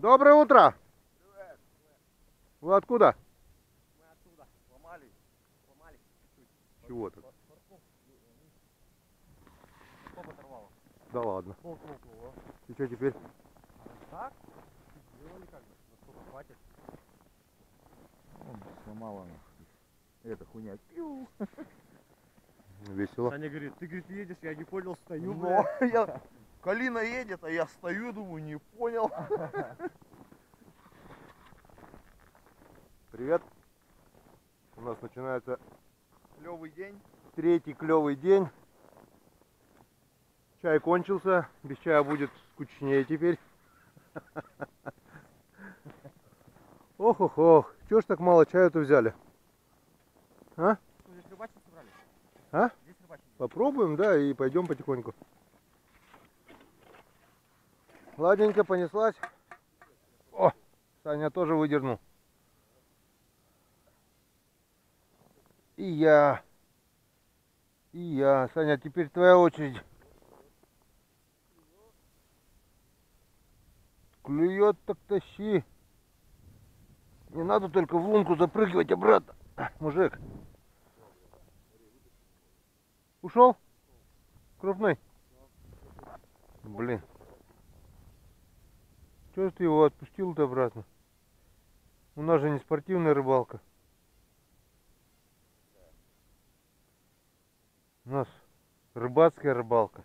Доброе утро! Привет. Вы откуда? Мы оттуда сломали чуть-чуть. Чего тут? Сколько оторвало? Да ладно. Полкруглого. И что теперь? Так? Сделали как бы. Насколько хватит. Сломала она. Эта хуйня. Пиу. Весело. Саня говорит, ты, говорит, едешь, я не понял, стою. Но я... Калина едет, а я стою, думаю, не понял. Привет. У нас начинается Клевый день. третий клевый день. Чай кончился. Без чая будет скучнее теперь. Ох-ох-ох. Чего ж так мало чая-то взяли? А? Здесь рыбачить собрались? А? Здесь рыбачить. Попробуем, да, и пойдем потихоньку. Ладненько, понеслась. О, Саня тоже выдернул. И я. Саня, теперь твоя очередь. Клюет, так тащи. Не надо только в лунку запрыгивать обратно. Мужик. Ушел? Крупный? Блин. Чего ты его отпустил-то обратно? У нас же не спортивная рыбалка. У нас рыбацкая рыбалка.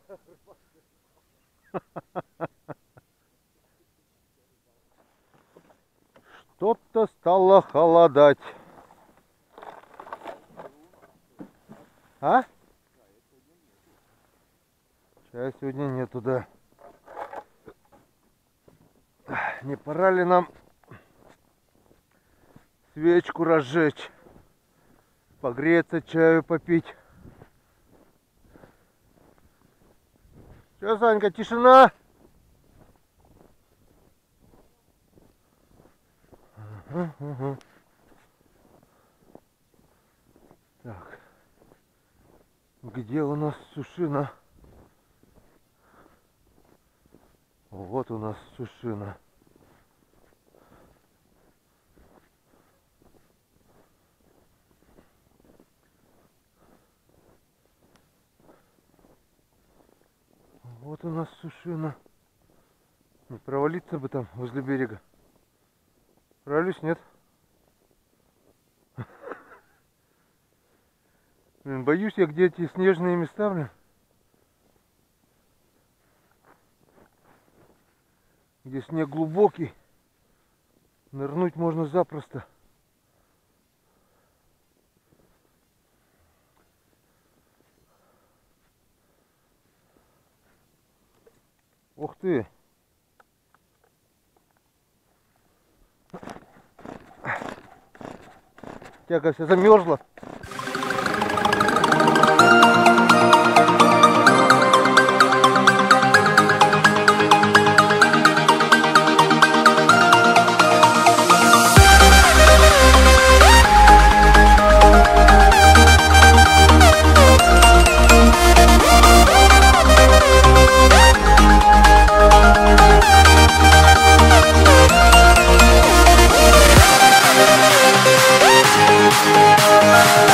Что-то стало холодать. А? Чая сегодня нету, да. Не пора ли нам свечку разжечь, погреться, чаю попить? Че, Санька, тишина? Ага. Так, где у нас сушина? Вот у нас сушина. Вот у нас сушина. Не провалиться бы там возле берега. Провалюсь, нет? Блин, боюсь я, где эти снежные места, блин. Где снег глубокий. Нырнуть можно запросто. Ух ты! Тяга вся замерзла. We'll be right back.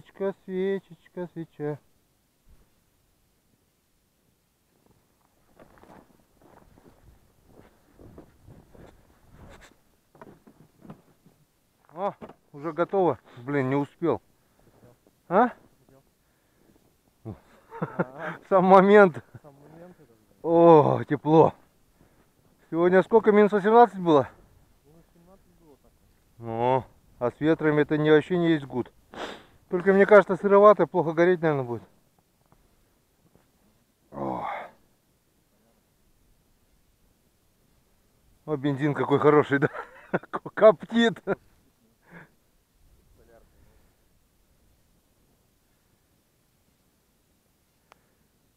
Свечечка, свечечка, свеча. О, уже готово. Блин, не успел. А? Сам момент. Сам момент это, блин. О, тепло. Сегодня сколько? Минус 18 было? Минус 17 было так. Ну, а с ветром это не, вообще не есть гуд. Только мне кажется, сыровато, плохо гореть, наверное, будет. О, бензин какой хороший, да? Коптит.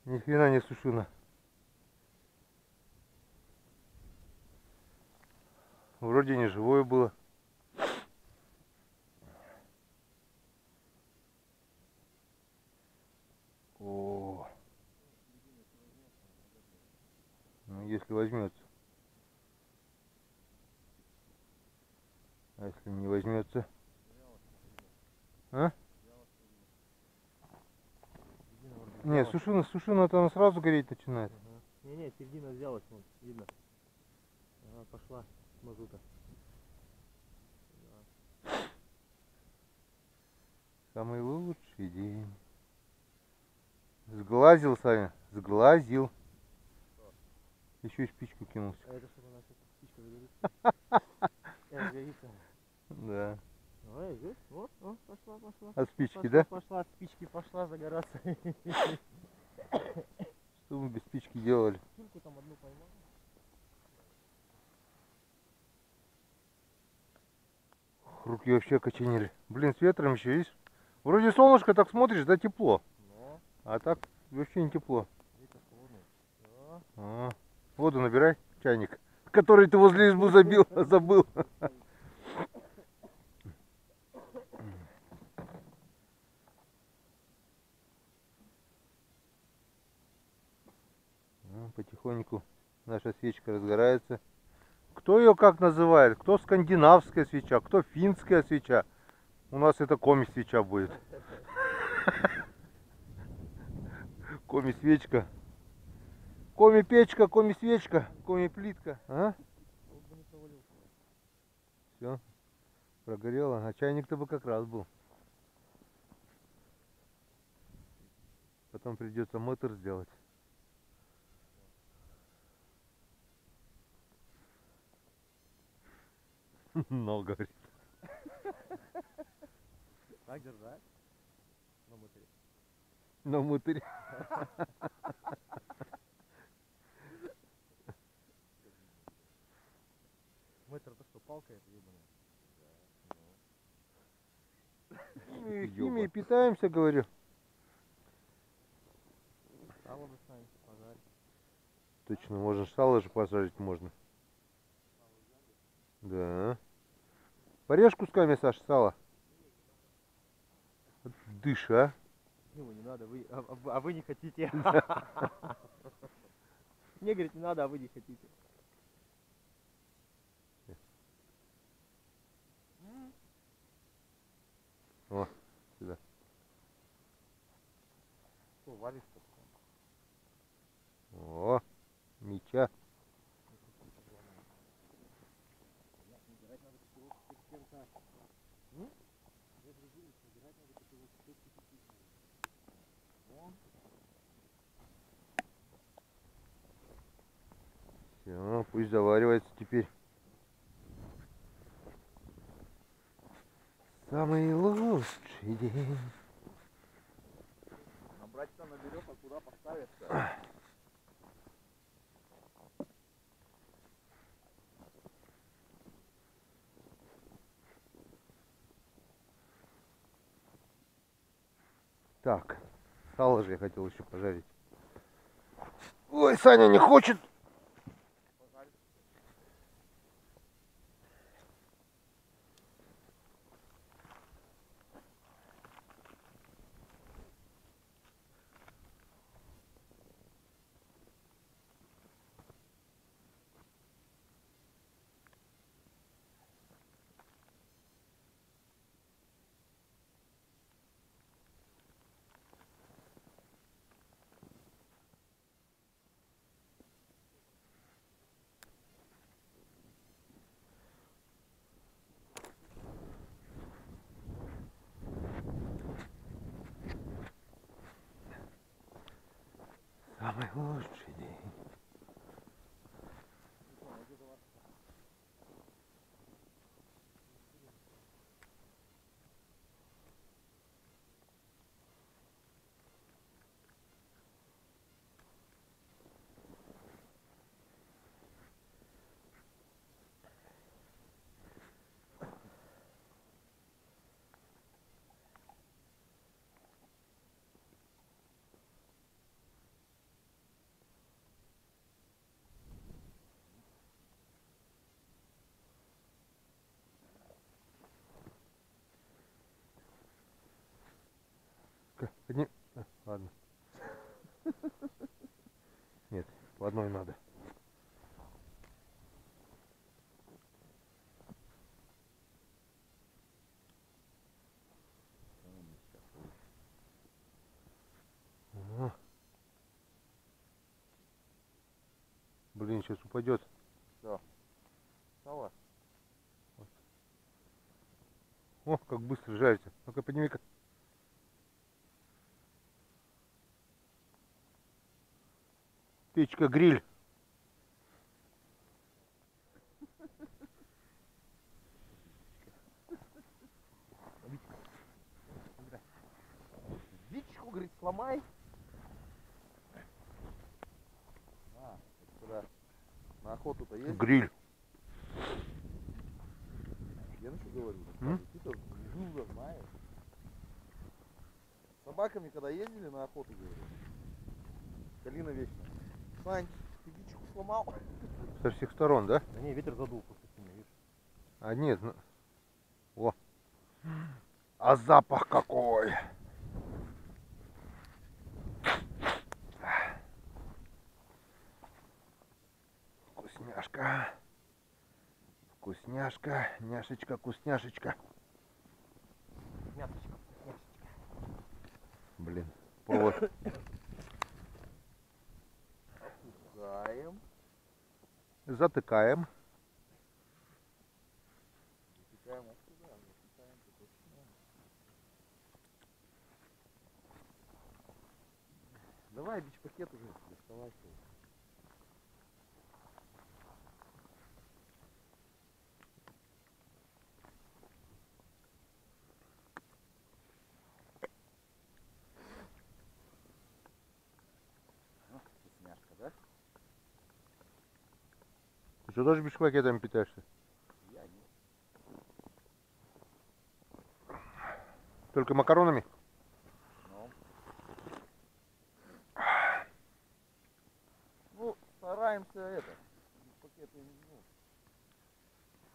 Ни хрена не сушено. Вроде не живое было. О, ну если возьмется. А если не возьмется? А? Не, сушено там сразу гореть начинает. Ага. Не, середина взялась, вон, видно. Ага, пошла мазута. Самый лучший день. Сглазил, Саня, сглазил. Еще и спичку кинулся. А это что у нас спичка загорится? Это загорится. Да. Ой, видишь? Вот, о, пошла. От спички, Пошла, да? пошла, от спички пошла загораться. Что мы без спички делали? Кильку там одну поймал. Руки вообще коченели. Блин, с ветром еще, видишь? Вроде солнышко так смотришь, да, тепло. Но, А так вообще не тепло. ветер холодный. Всё. А, воду набирай, чайник, который ты возле избы забыл. Потихоньку наша свечка разгорается. Кто ее как называет? Кто скандинавская свеча, кто финская свеча. У нас это коми-свеча будет. Коми-свечка. Коми-печка, коми-свечка, коми-плитка. А? Вот бы не провалился. Все, прогорело. А чайник-то бы как раз был. Потом придется мотор сделать. Но, говорит. Так держать? На моторе. Но мотырь. Мотор-то что, палка это ебаная? Химией питаемся, говорю. Сало бы ставить, пожарить. Точно, можно сало же пожарить можно. Да. Порежь кусками, Саша, сало. Дыши, а? Ему не надо, а вы не хотите. Мне, говорит, не надо, а вы не хотите. О, сюда. Что, варишь-то? О, меча. Все, пусть заваривается теперь. Самый лучший день. Набрать-то наберешь, а куда поставишь-то? Так, сало же я хотел еще пожарить. Ой, Саня не хочет. лучший день. Одни... Ладно. Нет, по одной надо. Ага. Блин, сейчас упадет. Сова. О, как быстро жарится. Ну-ка, подними-ка. Печка-гриль. Вичку, говорит, сломай. Сюда. На охоту-то есть? Гриль. Я что говорю? М? Ты-то жил, знаешь. С собаками, когда ездили на охоту, говорю. Калина вечно. Сань, ты вичку сломал? Со всех сторон, да? Да не, ветер задул просто сильно, видишь? А нет, ну... О. А запах какой! Вкусняшка. Вкусняшка, няшечка, вкусняшечка. Мясочка. Блин, провод. Опускаем. Затыкаем. Затыкаем отсюда. Затыкаем. Давай бич-пакет уже доставай. Вкусняшка, да? Ты что, тоже бишпакетами питаешься? Я не. Только макаронами? Ну, стараемся это. Пакеты,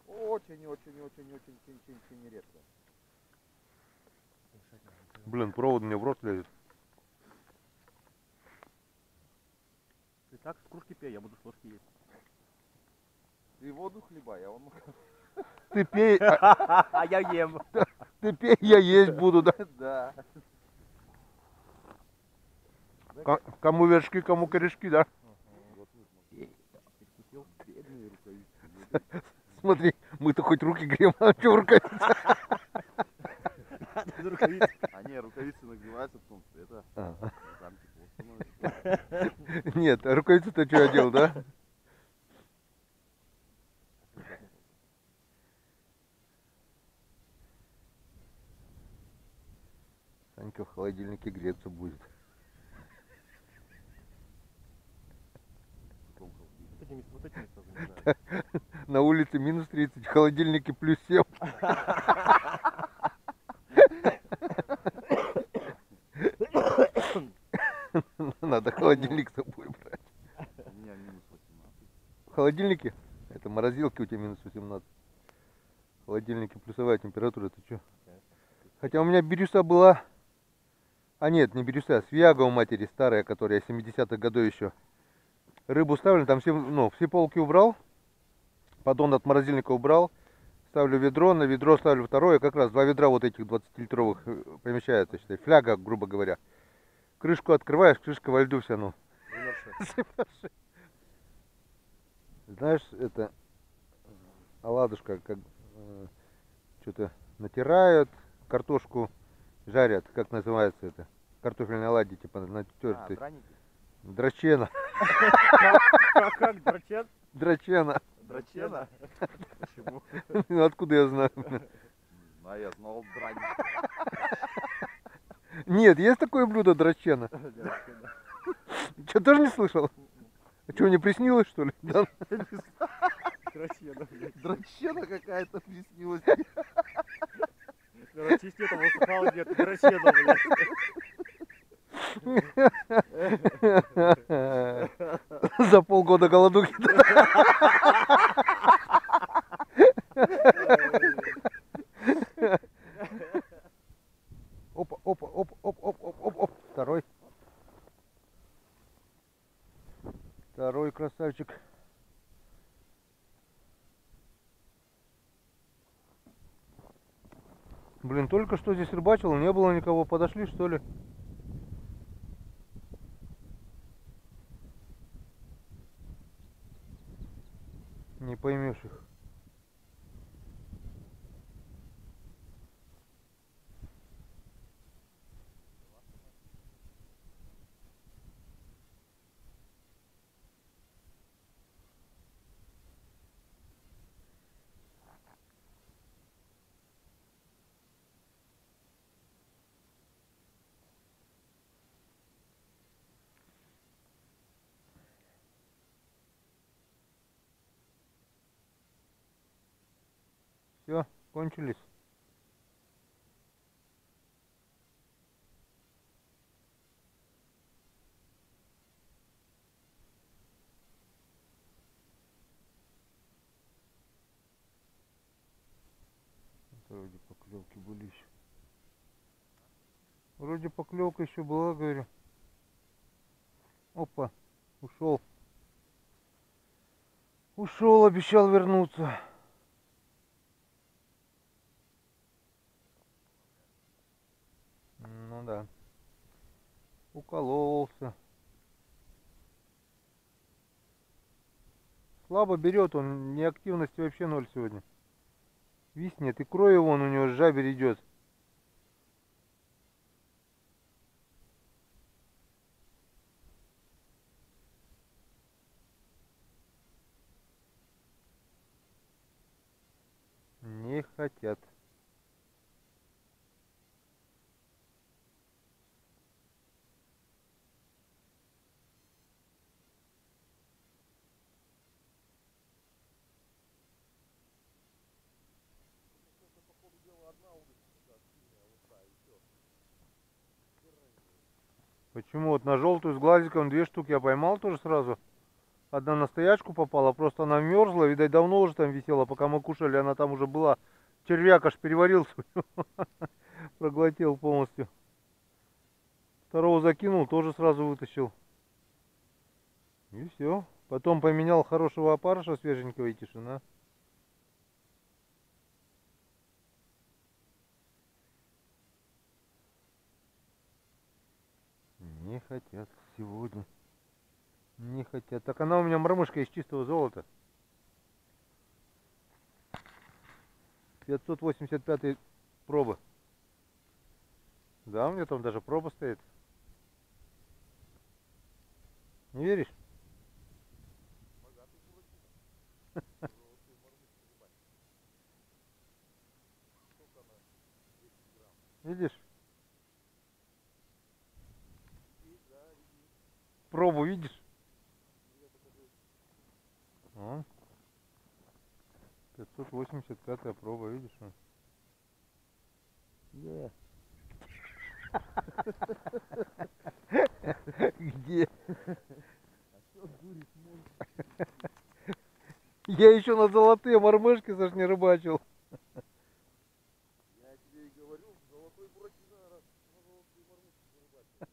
ну, очень редко. Блин, провод мне в рот лезет. Ты так с кружки пей, я буду с ложки есть. Ты воду хлебай, а он... Ты пей, А я ем. ты пей, я есть буду, да? Да. Кому вершки, кому корешки, да? Перекусил бедные рукавицы. Смотри, мы-то хоть руки греем, а что рукавицы? А не, рукавицы нагреваются, потому что это Ага. там тепло становится. Нет, а рукавицы-то что я делал, да? Санька в холодильнике греться будет. Вот эти места занимают. На улице минус 30, в холодильнике плюс 7. Надо холодильник с собой брать. У меня минус 18. В холодильнике? Это морозилки у тебя минус 18. В холодильнике плюсовая температура, ты что? Хотя у меня бирюса была... А нет, не бирюса, свияга у матери старая, которая 70-х годов еще. Рыбу ставлю, там все, ну, все полки убрал. Поддон от морозильника убрал. Ставлю ведро, на ведро ставлю второе. Как раз 2 ведра вот этих 20-литровых помещается, считай. Фляга, грубо говоря. Крышку открываешь, крышка во льду вся, ну. Знаешь, это оладушка, как что-то натирают, картошку жарят, как называется это? Картофельные оладьи, типа натерты. Драники? Драчена. Как драчен? Драчена. Драчена? Почему? Ну, откуда я знаю? А я знал дрань. Нет, есть такое блюдо драчена. Что, тоже не слышал? А что, не приснилось, что ли? Да? Драчена, блядь. Драчена какая-то приснилась. Короче, если это высыхал, нет, драчена, блядь. За полгода голодухи. Опа, опа, оп, оп, оп, оп, оп, оп. Второй. Второй красавчик. Блин, только что здесь рыбачил, не было никого. Подошли, что ли? Не поймешь их. Все, кончились. Вроде поклевки были еще. Вроде поклевка еще была, говорю. Опа, ушел. Ушел, обещал вернуться. Ну да. Укололся. Слабо берет он, неактивности вообще ноль сегодня. Виснет, и крови вон у него с жабер идет. Не хотят. Почему? Вот на желтую с глазиком 2 штуки я поймал тоже сразу. Одна на стоячку попала, просто она мерзла, видать, давно уже там висела, пока мы кушали, она там уже была. Червяк аж переварил свою, проглотил полностью. Второго закинул, тоже сразу вытащил. И все. Потом поменял хорошего опарыша свеженького, и тишина. Не хотят сегодня. Не хотят. Так она у меня мормышка из чистого золота. 585 пробы. Да, у меня там даже проба стоит. Не веришь? Видишь? Пробу видишь? О, 585 проба, видишь? Не. Где? Я еще на золотые мормышки, Саш, не рыбачил. Я тебе и говорю, золотой буратино на золотые мормышки зарыбачил.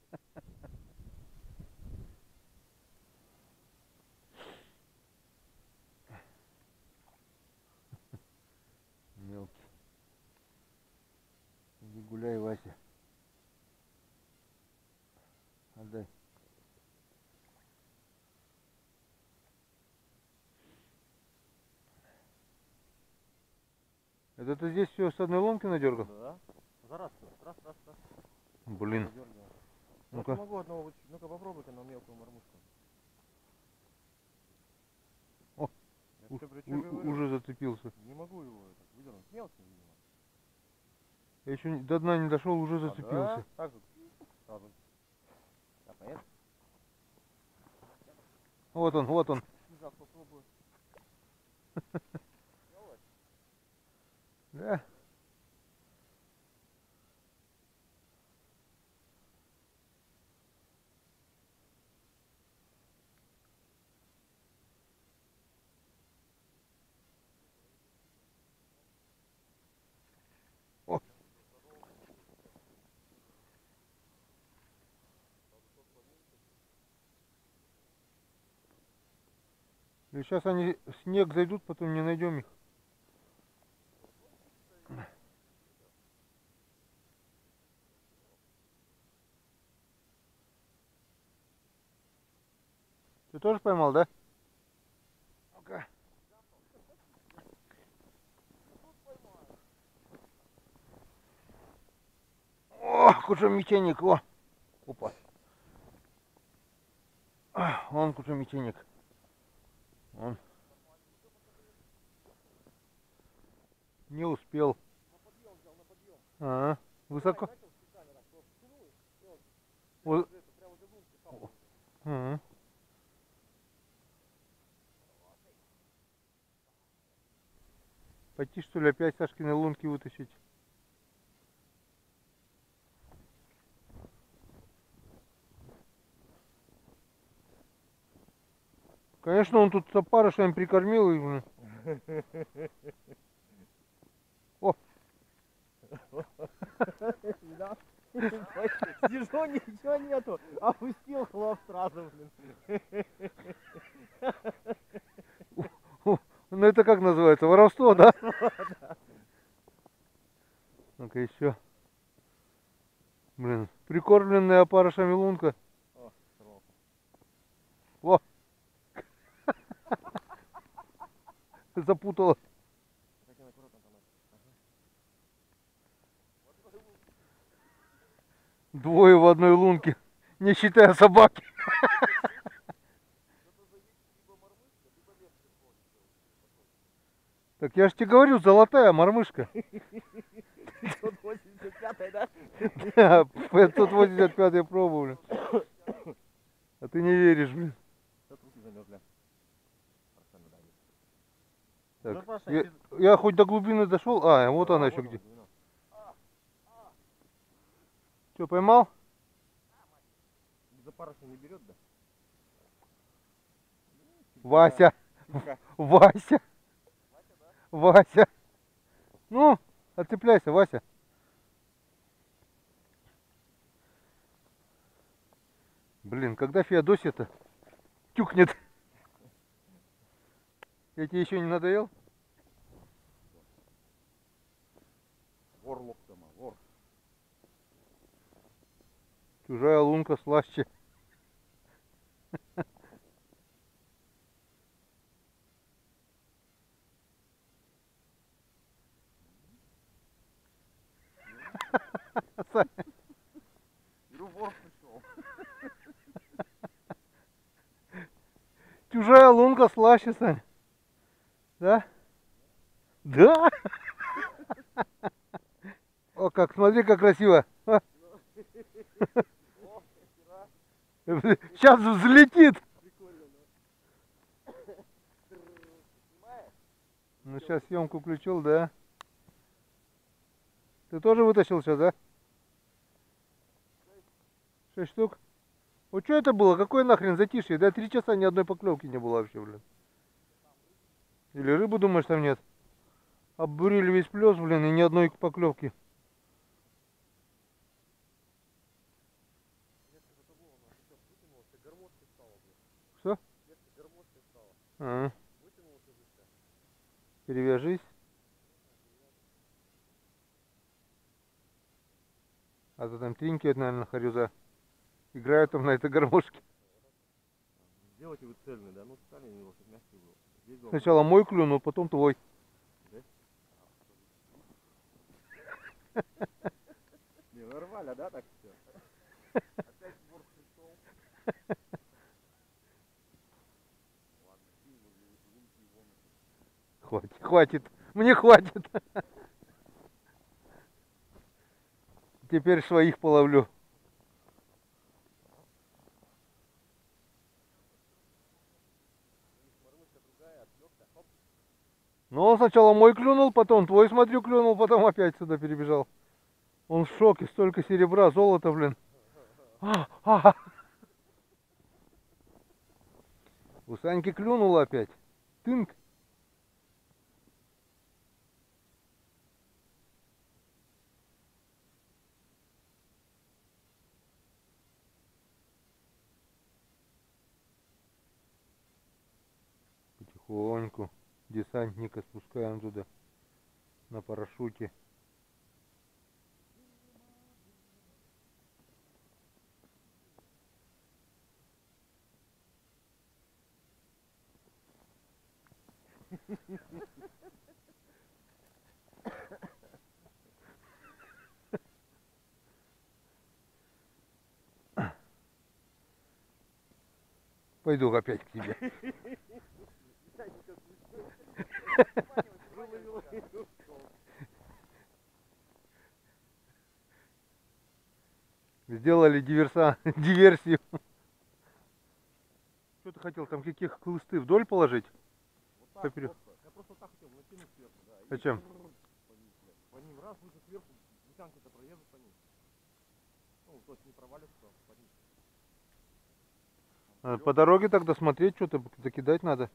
Мелкий. Иди гуляй, Вася. Отдай. Это ты здесь все с одной ломки надергал? Да. За раз, раз. Блин. Вот Ну-ка. могу одного вытащить. Ну-ка попробуй-ка на мелкую мормышку. О, Я тебе про чё говорю? Уже зацепился. Не могу его это, выдернуть. Мелкий, видимо. Я еще до дна не дошел, уже А, зацепился. да? Так вот. Сразу. Так, понятно? Вот он, вот он. Снежок попробую. Да. О. И сейчас они в снег зайдут, потом не найдем их. Ты тоже поймал, да? Ну-ка. О, кучемиченник, о! Опа. Он кучемиченник. Он. Не успел. Высоко. Вот. Ага. Пойти что ли опять Сашкины лунки вытащить? Конечно, он тут с опарышами прикормил и... О! Сижу, ничего нету. Опустил хлоп сразу, блин. Ну это как называется? Воровство, да? Ну-ка еще. Блин, прикормленная опарышами лунка. О, сорвал. Во! Запутала. Так и аккуратно там. Ага. Двое в одной лунке, не считая собаки. Так я ж тебе говорю, золотая мормышка. 585, да? 585 я пробовал. А ты не веришь, блин. Сейчас руки замерзли. Так, я хоть до глубины дошел. А, вот она еще где. Что, поймал? За паруса не берет, да? Вася. Тихо. Вася. Вася. Ну, отцепляйся, Вася. Блин, когда Феодосия-то тюкнет? Я тебе еще не надоел? Вор лох дома, вор. Чужая лунка слаще. Беру, вор пришел. Чужая лунка слаще, Сань. Да? Да? О, как, смотри, как красиво. А? Сейчас взлетит. Ну, сейчас съемку включил, да. Ты тоже вытащил сейчас, да? 6 штук? Вот что это было? Какое нахрен затишье? Да 3 часа ни одной поклевки не было вообще, блин. Или рыбу, думаешь, там нет? Оббурили весь плес, блин, и ни одной поклевки. Что? А. Перевяжись. А то там тринкают, наверное, харюза. Играют там на этой гармошке. Сделайте вы цельный, да? Ну, стали на него, чтобы мягкий был. Здесь был. Сначала мой клюнул, потом твой. Не, нормально, да, так все? Опять Хватит, хватит. Мне хватит. Теперь своих половлю. Ну, он сначала мой клюнул, потом твой, смотрю, клюнул, потом опять сюда перебежал. Он в шоке, столько серебра, золота, блин. У Саньки клюнуло опять. Тынк. Потихоньку десантника спускаем туда на парашюте. Пойду опять к тебе. Сделали диверсию. Что ты хотел, там каких хлысты вдоль положить? Вот так Поперек. просто. Я просто так хотел накинуть сверху, да. И Зачем? по ним раз, выше сверху, бутянки-то проедут по ним. Ну, то есть не провалится по ним. По дороге тогда смотреть, что-то закидать надо.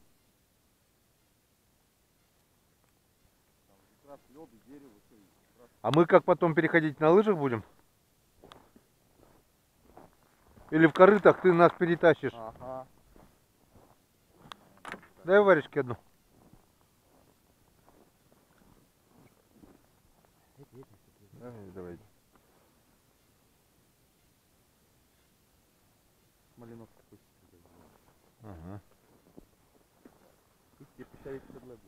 Там как раз лед и дерево, все. А мы как потом переходить, на лыжах будем? Или в корытах ты нас перетащишь? Ага. Дай варежки одну. Давайте. Малиновка пусть. Ага. блядь.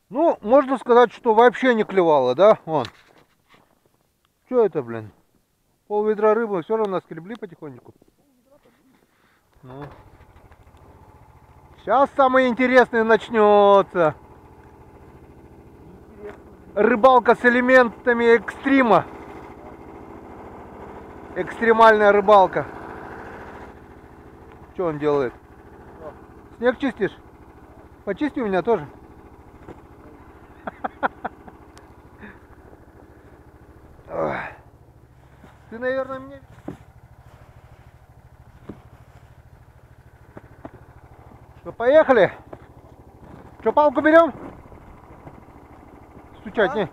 Ну, можно сказать, что вообще не клевало, да? Вон. Что это, блин? Пол ведра рыбы, все равно скребли потихонечку. Ну. Сейчас самое интересное начнется. Рыбалка с элементами экстрима. Экстремальная рыбалка. Что он делает? Снег чистишь? Почисти у меня тоже. Ты, наверное, мне... Что, поехали? Что, палку берем? Стучать, не?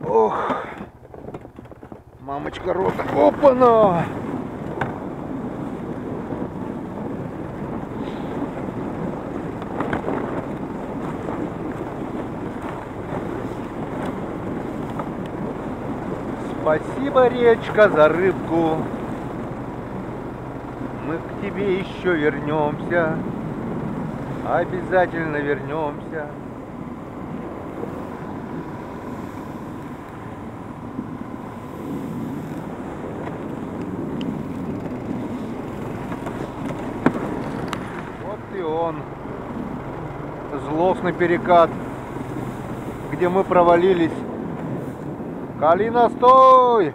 Ох, мамочка рота. Опа-на! Спасибо, речка, за рыбку. Мы к тебе еще вернемся. Обязательно вернемся. Вот и он. Злостный перекат, где мы провалились. Калина, стой!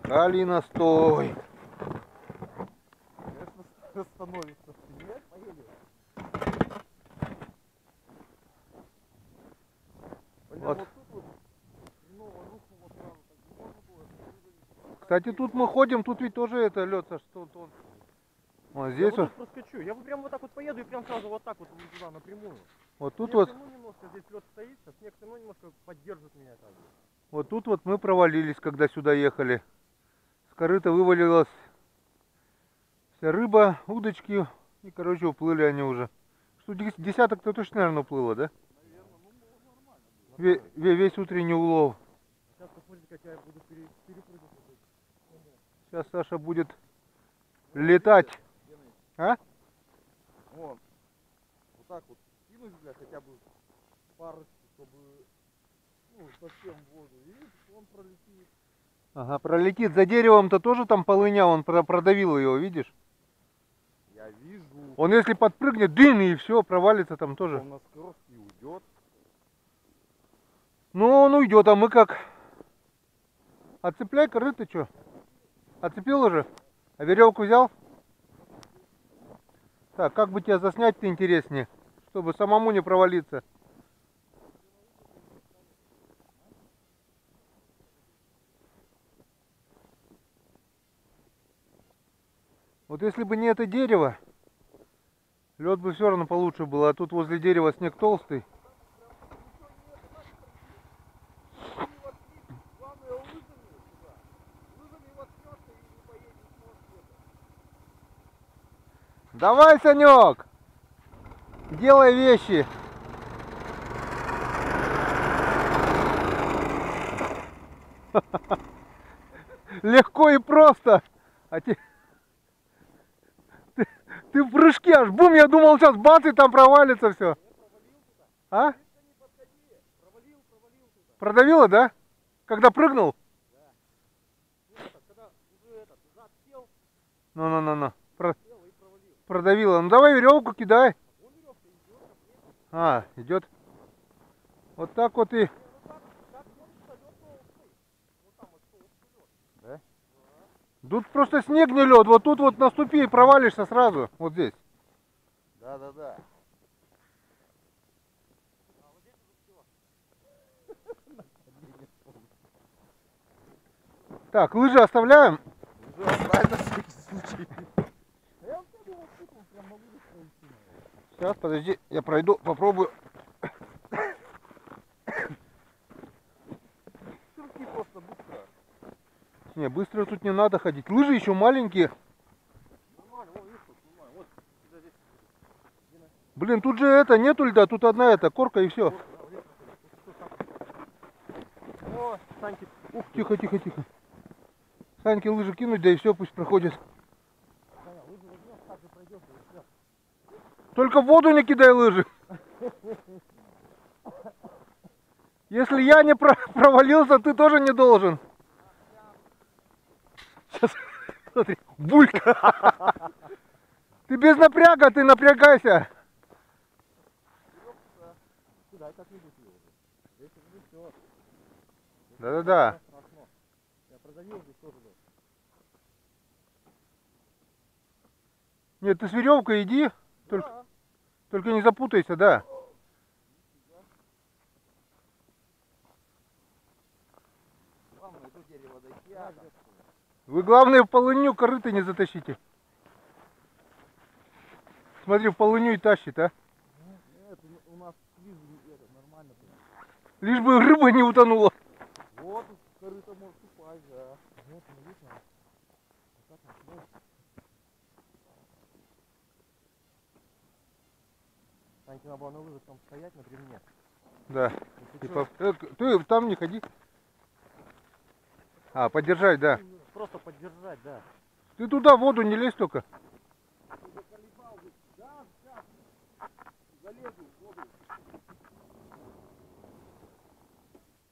Калина, стой! Конечно, становится. Нет, поедем. Вот. Вот тут вот хреново рухнуло сразу, так не можно было. Кстати, тут мы ходим, тут ведь тоже это лед со 100 тонн. Вот Я здесь вот вот, тут проскочу. Я бы прям вот так вот поеду и прям сразу вот так вот туда напрямую. вот тут Снег вот, все равно немножко здесь лед стоит, а снег все равно немножко поддержит меня как бы. вот тут вот мы провалились, когда сюда ехали. С корыта вывалилась вся рыба, удочки, и, короче, уплыли они уже. Штук десяток-то точно, наверное, уплыло, да? Наверное, ну нормально. Весь утренний улов. Сейчас посмотрите, как я буду перепрыгивать. Сейчас Саша будет летать. А? Вот так вот кинуть, бля, хотя бы парочку, чтобы Ну, совсем в воду. И он пролетит. Ага, пролетит. За деревом-то тоже там полыня, он продавил его, видишь? Я вижу. Он если подпрыгнет, дын, и все, провалится там тоже. Он на скорости уйдет. Ну, он уйдет, а мы как? Отцепляй корыто, что? Отцепил уже? А веревку взял? Так, как бы тебя заснять-то интереснее, чтобы самому не провалиться. Вот если бы не это дерево, лед бы все равно получше был, а тут возле дерева снег толстый. Давай, Санек, делай вещи. Легко и просто. А ты в прыжке аж бум, я думал сейчас бац и там провалится все. А? Продавило, да? Когда прыгнул? Ну. Продавило. Ну давай веревку кидай. А, идет. Вот так вот и. Да? Тут просто снег не лед. Вот тут вот наступи и провалишься сразу. Вот здесь. Да. Так, лыжи оставляем. Уже оставь на всякий случай. Сейчас, подожди, я пройду, попробую. Турки просто быстро. Не, быстро тут не надо ходить. Лыжи еще маленькие. Нормально, вон, видишь, тут нормально. Вот, сюда здесь. Блин, тут же это, нету льда, тут одна эта корка и все. О, Саньки. Ух, тихо. Саньке лыжи кинуть, да и все, пусть проходит. Саня, лыжи возьмешь, так же пройдешь, и все. Только в воду не кидай лыжи. Если я не провалился, ты тоже не должен. Сейчас, смотри, булька. Ты без напряга, ты напрягайся. Сюда, как-нибудь ее уже. Здесь уже все. Да. Я продавил здесь тоже был. Нет, ты с веревкой иди, только не запутайся, да. Главное до дерева дойти. Вы главное в полынью корыто не затащите. Смотри, в полынью и тащит, а. Нет, у нас лишь это нормально. Лишь бы рыба не утонула. Вот, корыто может упасть, да. Вот, видно. Вот так вот. Саньке надо было на лыжах там стоять на ремне. Да. Ты Типа, ты там не ходи. А, подержать, да. просто поддержать, да. Ты туда в воду не лезь только.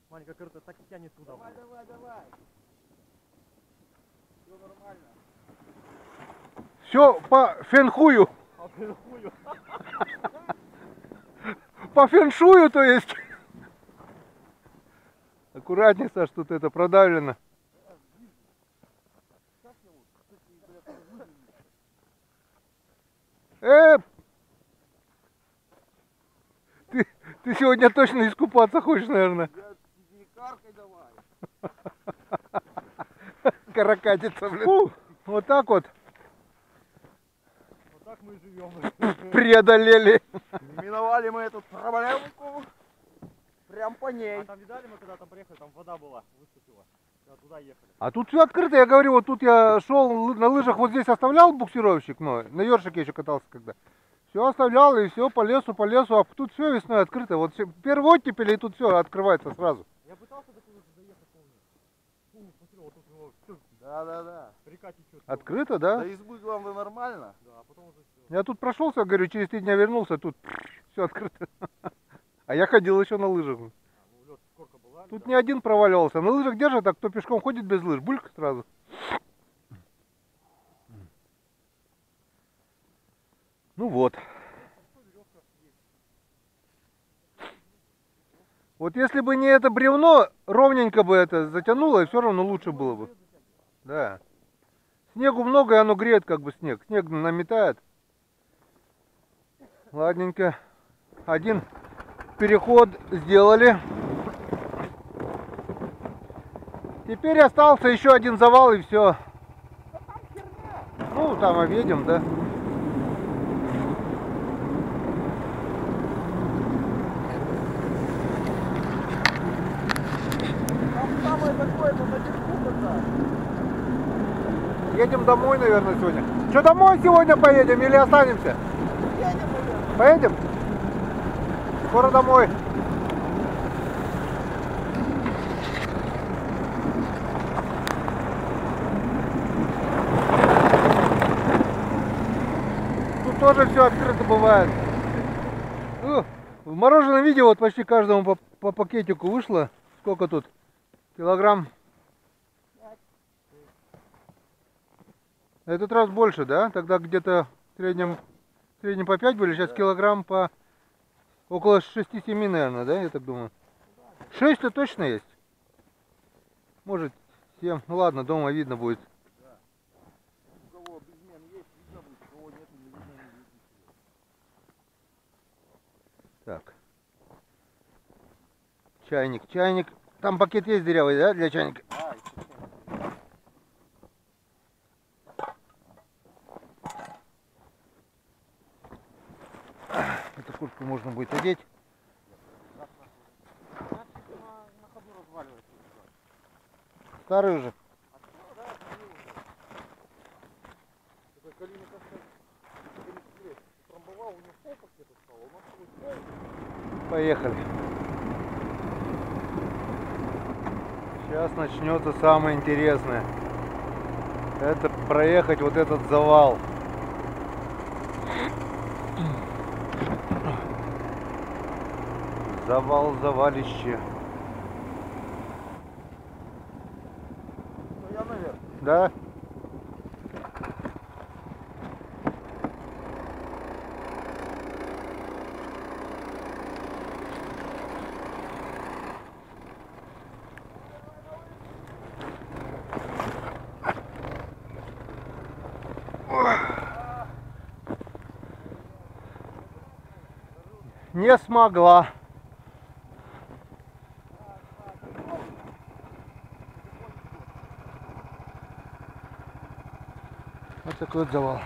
Маленькая корыто так и тянет туда. Давай. Все нормально. Все по фенхую. А ты хую. По феншую, то есть. Аккуратней, Саш, тут это продавлено. Ты сегодня точно искупаться хочешь, наверное. Не каркай давай. Каракатица, блин. Вот так вот Вот так мы и живем. преодолели. Миновали мы эту проблемку. Прям по ней. А там видали, мы когда там приехали, там вода была, выступила. Да, туда ехали. А тут все открыто, я говорю, вот тут я шел на лыжах, вот здесь оставлял буксировщик, но на ёршике еще катался когда. Все оставлял и все по лесу, а тут все весной открыто. Вот первый оттепель и тут все открывается сразу. Я пытался до туда заехать, помню. Помню, смотрел, вот тут его все, Да. река течет. Открыто, да? До избы главное нормально. Да, а потом уже все. Я тут прошелся, говорю, через 3 дня вернулся, тут все открыто. А я ходил еще на лыжах. Ну, лед, сколько была? Тут не один проваливался. На лыжах держат, а кто пешком ходит без лыж, бульк сразу. Ну вот. Вот если бы не это бревно, ровненько бы это затянуло, и все равно лучше было бы. Да. Снегу много, и оно греет как бы снег. Снег наметает. Ладненько. Один переход сделали. Теперь остался еще один завал, и все. Ну, там объедем, да. Самое такое, это наверху тогда. Едем домой, наверное, сегодня. Что, домой сегодня поедем или останемся? Едем, наверное. Поедем? Скоро домой. Тут тоже все открыто бывает. В мороженом видео вот почти каждому по пакетику вышло. Сколько тут? Килограмм? Этот раз больше, да? Тогда где-то в среднем по 5 были, сейчас килограмм по около 6-7, наверное, да, я так думаю. 6-то точно есть. Может 7. Ну ладно, дома видно будет. У кого безмен есть, видно будет, у кого нет, не видно, не видно. Так. Чайник. Там пакет есть дырявый, да, для чайника? А, Эту куртку можно будет одеть. на ходу разваливается. Старый уже. Это Калина как-то трамбовал, у него пол пакета стал, у нас пол. Поехали. Сейчас начнется самое интересное. Это проехать вот этот завал. Завалище. Ну я наверх. Да? Не смогла. Вот такой вот завал.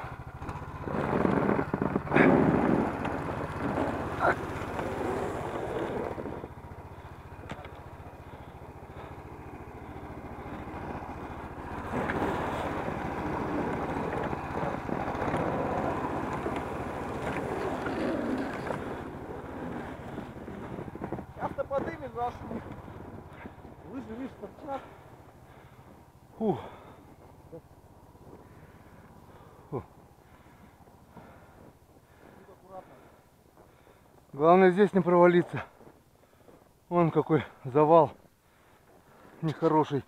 Сейчас-то подымет нашу. Лыжи, видишь, торчат. Фух. Главное здесь не провалиться. Вон какой завал нехороший.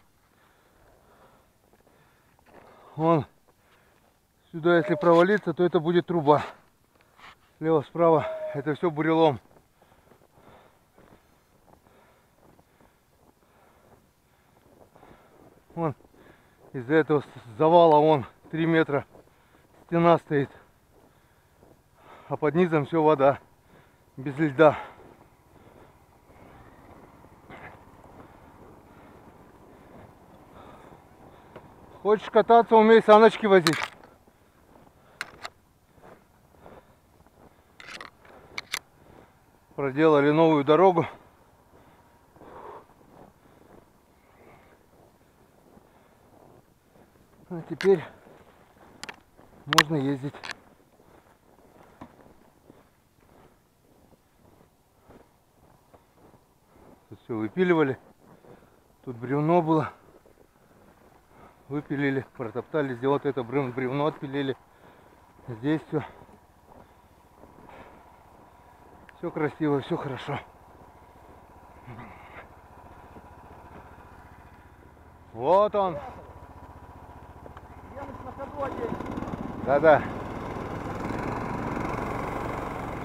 Вон сюда, если провалиться, то это будет труба. Слева, справа это все бурелом. Вон из-за этого завала вон 3 метра стена стоит. А под низом все вода. Без льда. Хочешь кататься, умей саночки возить. Проделали новую дорогу. А теперь можно ездить. Тут все выпиливали. Тут бревно было. Выпилили, протоптали, сделали вот это бревно, отпилили. Здесь все. Все красиво, все хорошо. Вот он. Я на ходу одеть. Да-да.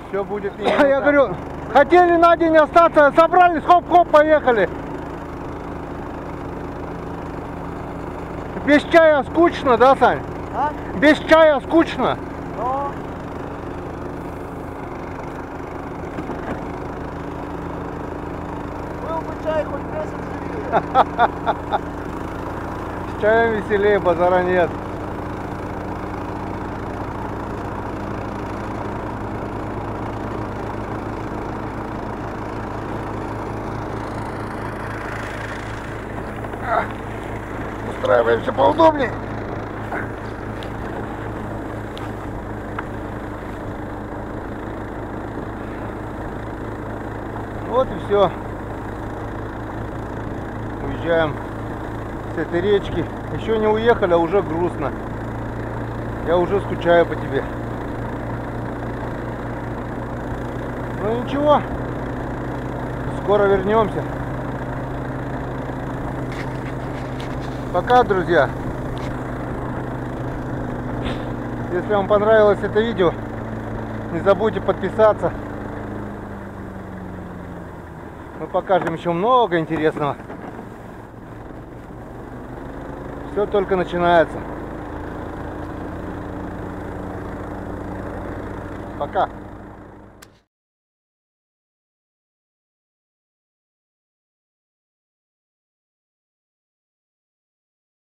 Все будет именно Я говорю, хотели на день остаться, собрались, хоп-хоп, поехали. Без чая скучно, да, Сань? А? Без чая скучно. Но... Был бы чай хоть месяц живее. С чаем веселее, базара нет. Устраиваемся поудобнее. Вот и все. Уезжаем с этой речки. Еще не уехали, а уже грустно. Я уже скучаю по тебе. Ну ничего. Скоро вернемся. Пока, друзья. Если вам понравилось это видео, не забудьте подписаться. Мы покажем еще много интересного. Все только начинается. Пока.